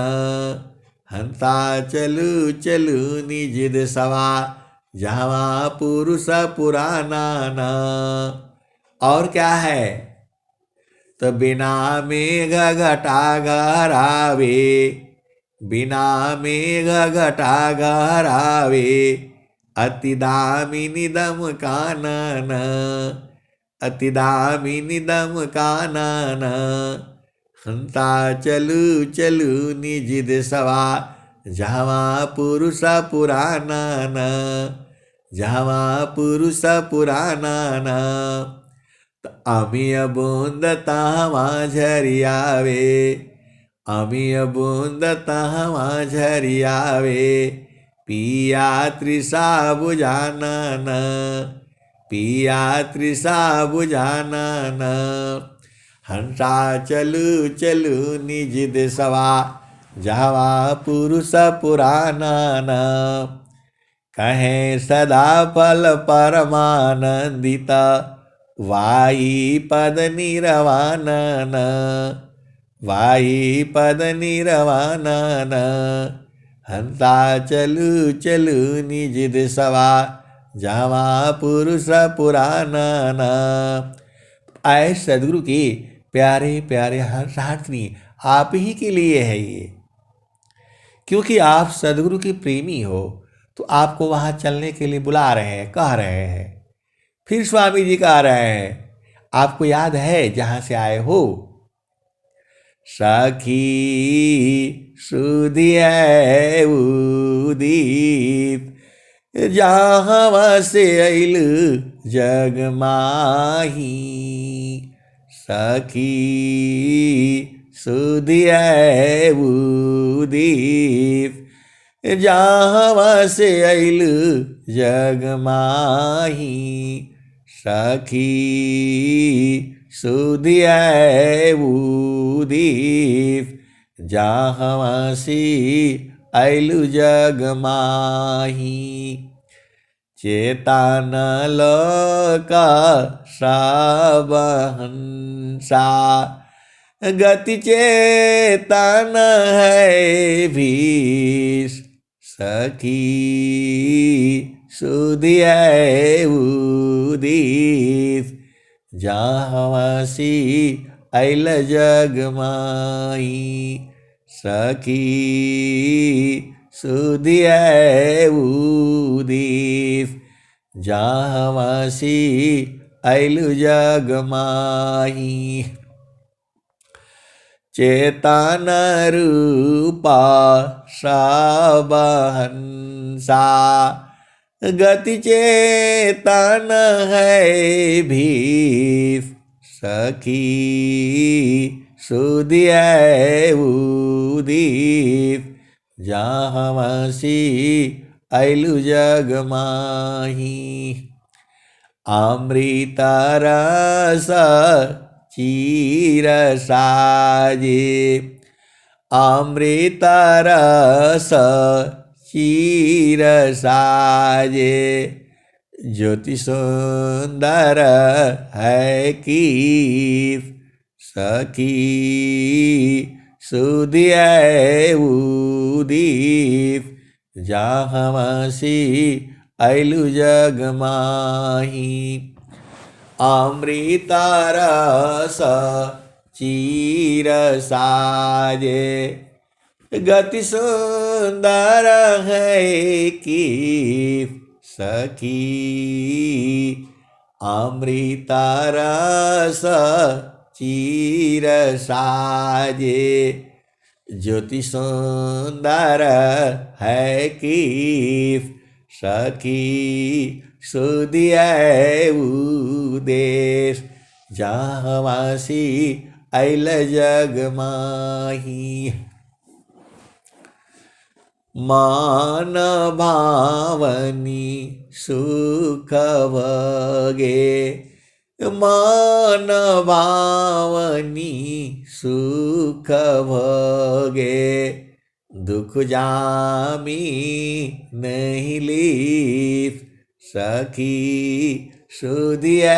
हंसा चलू चलू निज दसवा, जहवा पुरुष पुराना न। और क्या है, तो बिना मेघ घटा घरावे, बिना मेघ घटा घरावे, अति दामिनी दम कानन, अति दामिनी दम कानन। हंसा चलू चलू निज दसवा, जहवा पुरुष पुराना न, जहवा पुरुष पुराना न। अमिय बूंद तहवा झरियावे, अमिय बूंद तहवा झरियावे, पिया तृषा बुझाना न, पिया तृषा बुझाना न। हंसा चलू चलू निज दसवा, जहवा पुरुष पुराना न। कहे सदा फल परमानंदिता, वाई पद निरवानन, वाई पद निरवानन। हंसा चलू चलू निज दसवा, जहवा पुरुष पुराना न। आए सदगुरु के प्यारे प्यारे हंसहारनी, आप ही के लिए है ये, क्योंकि आप सदगुरु के प्रेमी हो, तो आपको वहाँ चलने के लिए बुला रहे हैं, कह रहे हैं। फिर स्वामी जी कह रहे हैं, आपको याद है जहाँ से आए हो, सखी सुधिया उदीप, जहाँ से अइल जग माही, सखी सुधिया उदीप, जहाँ से अइल जग माही, सखी सुधिया उदीप, जहाँ से अइल जग माही। चेतन लोका सब हंसा, गति चेतन है भीष, सखी सुधिया उदीप, जहाँ से अइल जग माही, सखी सुधिया उदीप, जहाँ से अइल जग माही। चेतन रूपा सबहंसा, गति चेतन है भी सखी, सुधिय उदीप, जहाँसी ऐलु जग माही। अमृत रस चीर साजे, अमृत रस चीर साजे, ज्योति सुंदर है की सखी, सुधिय उदीप, जहाँसी ऐलु जग माही। अमृत रस चीर साजे, गति सुंदर है की सखी, अमृत रस चीर साजे, ज्योति सुंदर है की सखी, सुधिय उदेश, जहाँसी ऐल जग माही। मान भावनी सुख भगे, मान भावनी सुख भगे, दुख जामी नहीं लीप सखी, सुधिय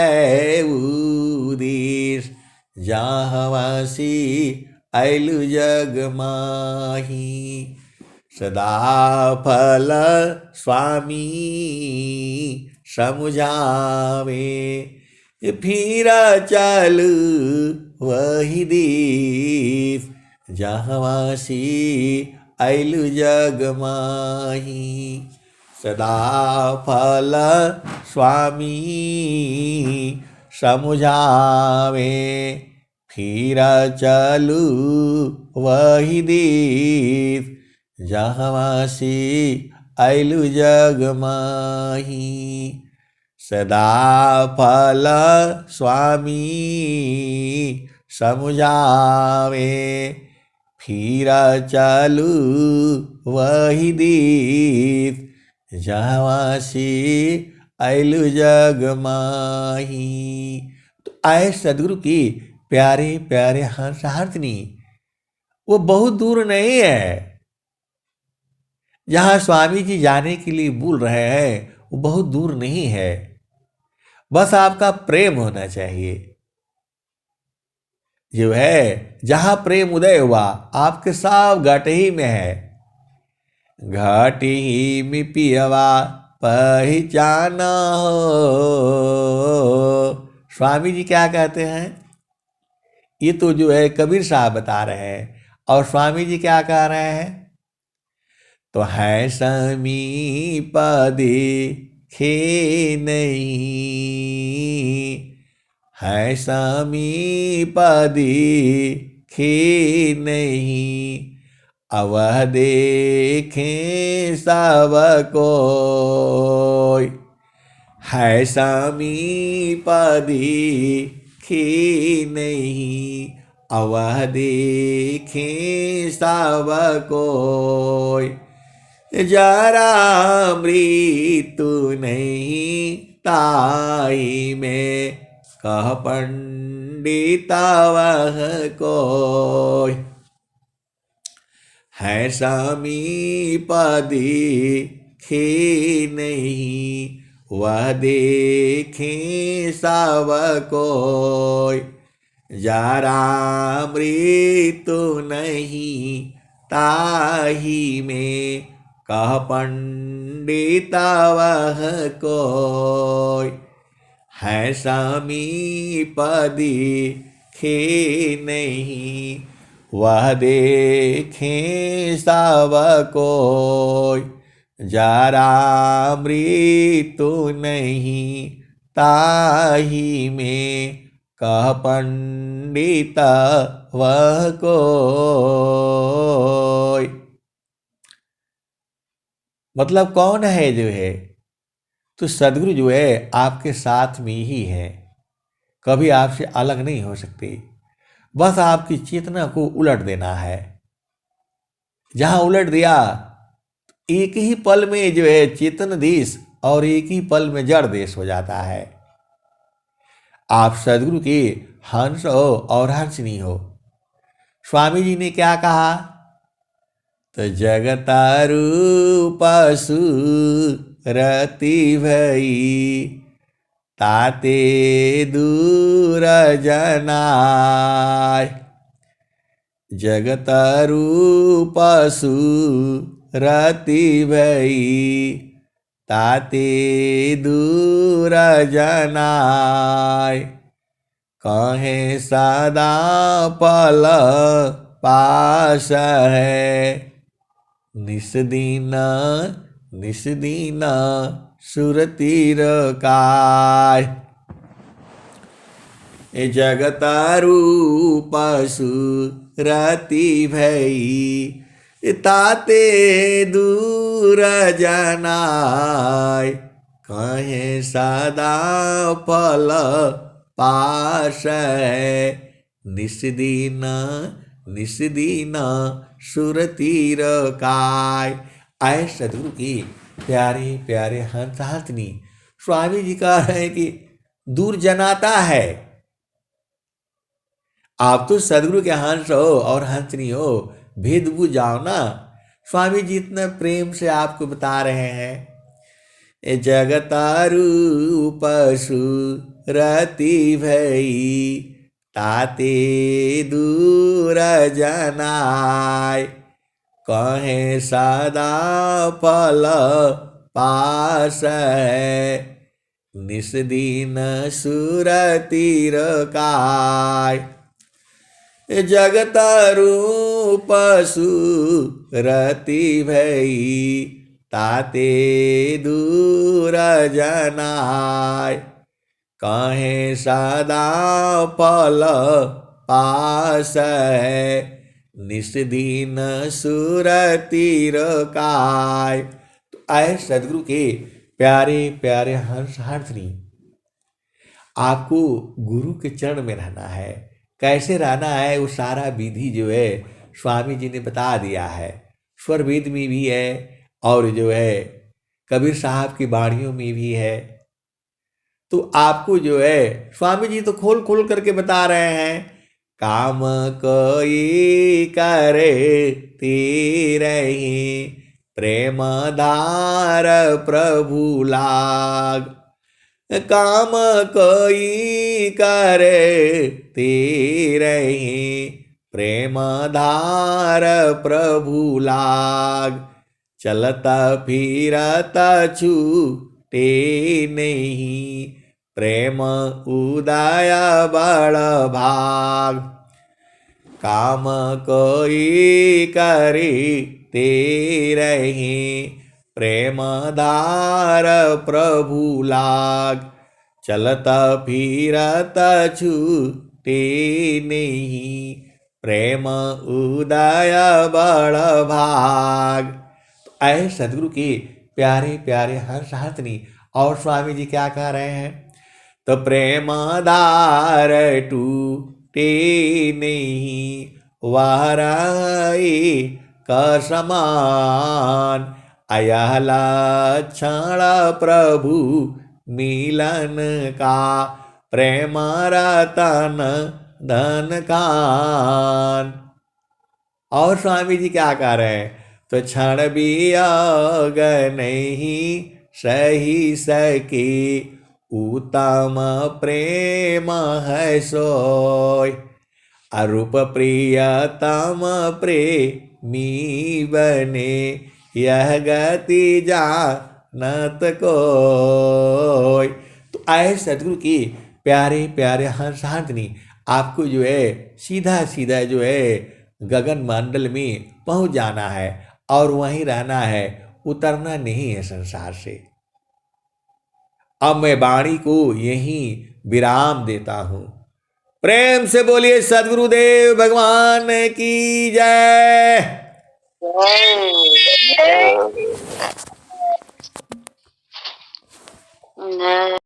उदीश, जहाँसी ऐलु जग माही। सदा फल स्वामी समुझावे, फिर चलु वही दीप, जहाँसी ऐलु जग माही। सदा फल स्वामी समुझावे, फिर चलु वही दीप, जहाँसी ऐलु जग माही। सदा फल स्वामी समुझावे, फिर चलु वही दीप, जहाँसी ऐलु जग माही। तो आए सदगुरु की प्यारे प्यारे हंसहारनी, वो बहुत दूर नहीं है। जहाँ स्वामी जी जाने के लिए बोल रहे हैं वो बहुत दूर नहीं है, बस आपका प्रेम होना चाहिए। जो है जहाँ प्रेम उदय हुआ आपके सब घट ही में है। घट ही में पियवा पहचाना हो। स्वामी जी क्या कहते हैं, ये तो जो है कबीर साहब बता रहे हैं, और स्वामी जी क्या कह रहे हैं, तो है समीप देखे नहीं, है समीप देखे नहीं, अवह देखें सब कोई, है समीप देखे नहीं, अवह देखें सब कोई, जरा मृत्यु नहीं ताई में, कह पंडित वह कोई, है समीप देखे नहीं, वह देखें सब कोई, जरा मृत्यु नहीं ताही में, कह पंडित वह कोई, है समीप देखे नहीं, वह देखें सब कोई, जरा मृत्यु नहीं ताही में, कह पंडित वह कोई। मतलब कौन है जो है, तो सदगुरु जो है आपके साथ में ही है, कभी आपसे अलग नहीं हो सकते। बस आपकी चेतना को उलट देना है। जहां उलट दिया, एक ही पल में जो है चेतन देश और एक ही पल में जड़ देश हो जाता है। आप सदगुरु के हंस हो और हंसनी हो। स्वामी जी ने क्या कहा, तो जगतारूप रति भई ताते दूर जनाय। जगतारूप रति भई ताते दूर जनाय। कहे सदा पल पास है निस्दीन निस्दीन सुरतीर काय। ए जगतारूप सुरति भई ताते दूर जनाय। कहे सदा पल पास है निस्दीन निस्दीन सुरतीर काय। आए सदगुरु की प्यारे प्यारे हंस हंसनी। स्वामी जी कह रहे हैं कि दूर जनाता है। आप तो सदगुरु के हंस हो और हंसनी हो, भेद बुझ जाओ ना। स्वामी जी इतना प्रेम से आपको बता रहे हैं, ए जगतारूप सुरति भई ताते दूर जनाय। कहे सदा पल पास है निस्दीन सुरतीर काय। जगतारूप सुरति भई ताते दूर जनाय। कहे सदा पल पास है निस्दीन सुरतीर काय। तो आए सदगुरु के प्यारे प्यारे हंस हंसनी। आपको गुरु के चरण में रहना है। कैसे रहना है वो सारा विधि जो है स्वामी जी ने बता दिया है। स्वर वेद में भी है और जो है कबीर साहब की वाणियों में भी है। तो आपको जो है स्वामी जी तो खोल खोल करके बता रहे हैं, काम कोई करे तीरही प्रेम धार प्रभु लाग। काम कोई करे तीरही प्रेम धार प्रभु लाग। चलता फिरता छूटे नहीं प्रेम उदया बड़ भाग। काम कोई करी तेरही प्रेम धार प्रभु लाग। चलता फिरता छूटे नहीं प्रेम उदया बड़ भाग। तो ऐ सदगुरु के प्यारे प्यारे हंस हंसनी। और स्वामी जी क्या कह रहे हैं, तो प्रेम धार टूटे नहीं वाराई का समान। अयह लक्षण प्रभु मिलन का प्रेम रतन धन कान। और स्वामी जी क्या कह रहे हैं, तो क्षण भी योग नहीं सही सके उत्तम प्रेम है सोय। अरूप प्रियतम प्रेमी बने यह गति जानत कोय। तो आए सदगुरु की प्यारे प्यारे हंस हंसनी। आपको जो है सीधा सीधा जो है गगन मंडल में पहुंच जाना है और वहीं रहना है, उतरना नहीं है संसार से। अब मैं वाणी को यहीं विराम देता हूं। प्रेम से बोलिए सद्गुरुदेव भगवान की जय। जय।